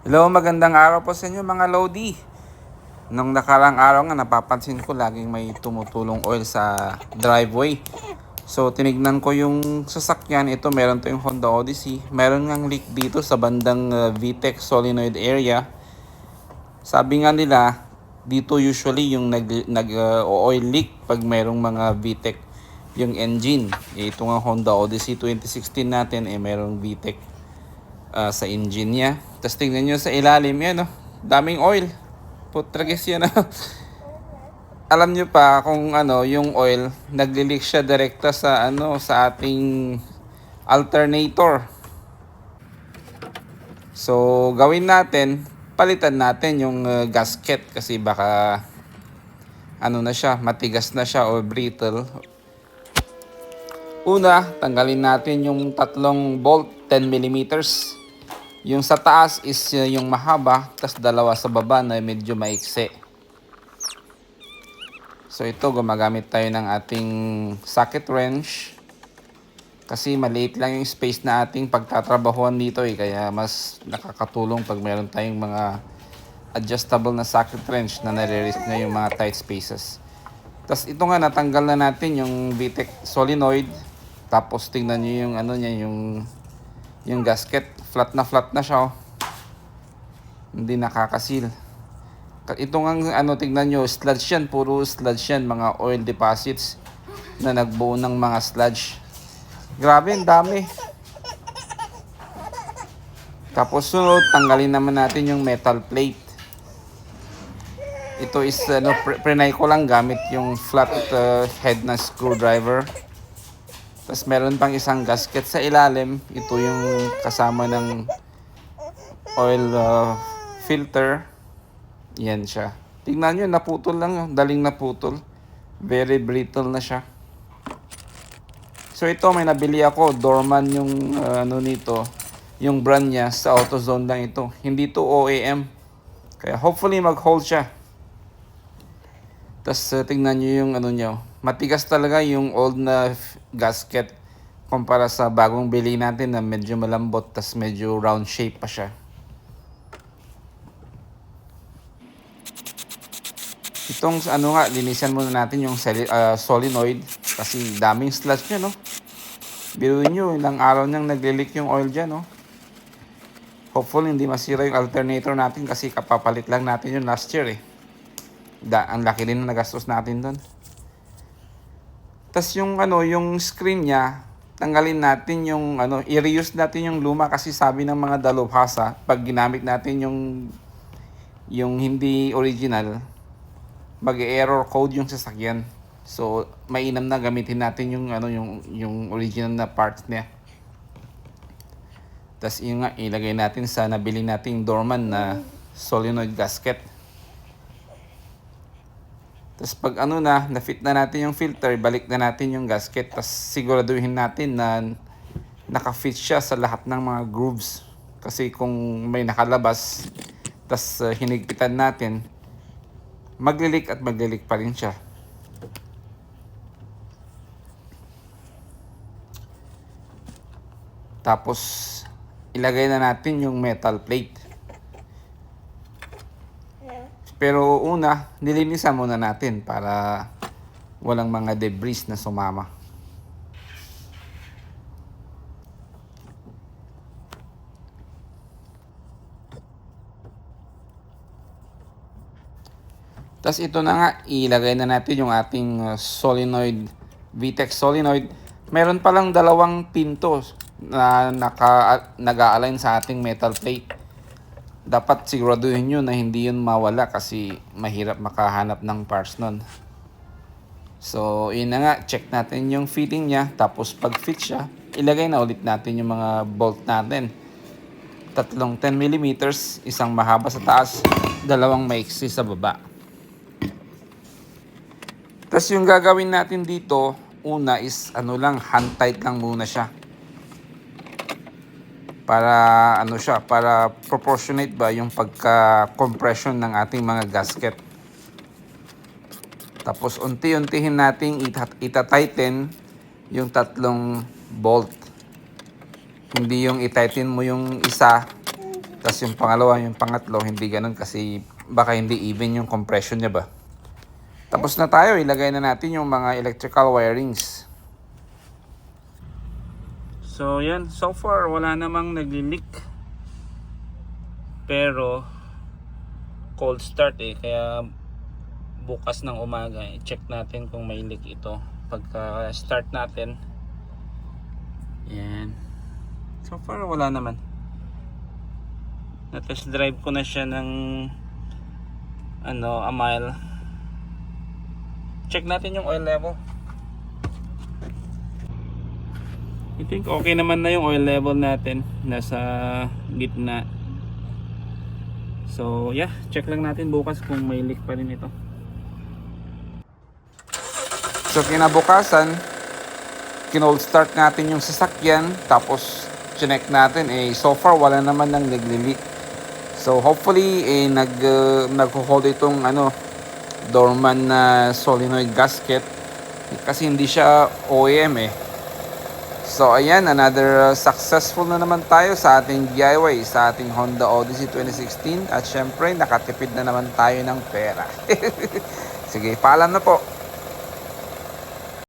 Hello, magandang araw po sa inyo mga Lodi. Nung nakarang araw nga napapansin ko laging may tumutulong oil sa driveway. So tinignan ko yung sasakyan, ito meron to yung Honda Odyssey. Meron ngang leak dito sa bandang VTEC solenoid area. Sabi nga nila, dito usually yung oil leak pag merong mga VTEC yung engine. Ito nga Honda Odyssey 2016 natin merong VTEC sa engine niya. Tapos tingnan nyo sa ilalim yan, daming oil. Putragis yan. Alam nyo pa kung yung oil, nagli-leak siya direkta sa sa ating alternator. So gawin natin, palitan natin yung gasket kasi baka na siya, matigas na siya o brittle. Una, tanggalin natin yung tatlong bolt 10 millimeters. Yung sa taas is yung mahaba, tas dalawa sa baba na medyo maikse. So ito, gumagamit tayo ng ating socket wrench. Kasi maliit lang yung space na ating pagtatrabahuan dito kaya mas nakakatulong pag meron tayong mga adjustable na socket wrench na nare-rest na yung mga tight spaces. Tas ito nga, natanggal na natin yung VTEC solenoid. Tapos tingnan nyo yung niya, yung gasket, flat na siya. Hindi nakakasil. Ito nga tignan nyo, sludge yan, puro sludge yan, mga oil deposits na nagbuo ng mga sludge. Grabe, ang dami. Tapos sunod, tanggalin naman natin yung metal plate. Ito is prenay ko lang gamit yung flat head na screwdriver. Tapos meron pang isang gasket sa ilalim. Ito yung kasama ng oil filter. Yan siya. Tingnan nyo, naputol lang. Daling naputol. Very brittle na siya. So ito, may nabili ako. Dorman yung nito. Yung brand niya. Sa AutoZone lang ito. Hindi to OEM. Kaya hopefully mag-hold siya. Tapos tingnan nyo yung niya. Matigas talaga yung old na gasket kumpara sa bagong bili natin na medyo malambot tas medyo round shape pa siya. Itong linisan muna natin yung solenoid kasi daming sludge niya, Biruin nyo, ilang araw nang nagli-leak yung oil dyan, Hopefully hindi masira yung alternator natin kasi kapapalit lang natin yung last year, ang laki din na nagastos natin doon. Tas yung yung screen niya, tanggalin natin yung i-reuse natin yung luma kasi sabi ng mga dalubhasa, pag ginamit natin yung hindi original, mag-error code yung sasakyan. So mainam na gamitin natin yung original na parts niya. Tas yung ilagay natin sa nabili nating Dorman na solenoid gasket. Tapos pag na-fit na natin yung filter, balik na natin yung gasket. Tapos siguraduhin natin na naka-fit siya sa lahat ng mga grooves. Kasi kung may nakalabas, tapos hinigpitan natin, maglilik at maglilik pa rin siya. Tapos ilagay na natin yung metal plate. Pero una, nilinisan muna natin para walang mga debris na sumama. Tapos ito na nga, ilagay na natin yung ating solenoid, VTEC solenoid. Meron palang dalawang pintos na nag-a-align sa ating metal plate. Dapat siguraduhin nyo na hindi yun mawala kasi mahirap makahanap ng parts nun. So yun na nga, check natin yung fitting niya. Tapos pag fit siya, ilagay na ulit natin yung mga bolt natin. Tatlong 10 millimeters, isang mahaba sa taas, dalawang maiksi sa baba. Tapos yung gagawin natin dito, una is hand tight lang muna siya. Para para proportionate ba yung pagka-compression ng ating mga gasket. Tapos unti-untihin nating ita-tighten yung tatlong bolt. Hindi yung i-tighten mo yung isa Tapos yung pangalawa, yung pangatlo, hindi ganun kasi baka hindi even yung compression niya ba. Tapos na tayo, ilagay na natin yung mga electrical wirings. So yan, so far wala namang nagli-leak. Pero cold start kaya bukas ng umaga check natin kung may leak ito. Pagka start natin, yan. So far wala naman. Na-test drive ko na siya ng a mile. Check natin yung oil level. I think okay naman na yung oil level natin. Nasa gitna. So yeah, check lang natin bukas kung may leak pa rin ito. So kinabukasan, kinold start natin yung sasakyan. Tapos chinek natin, so far wala naman nang nagli-leak. So hopefully nagho-hold itong dorman na solenoid gasket kasi hindi siya OEM So ayan, another successful na naman tayo sa ating DIY sa ating Honda Odyssey 2016 at syempre nakatipid na naman tayo ng pera. Sige, paalam na po.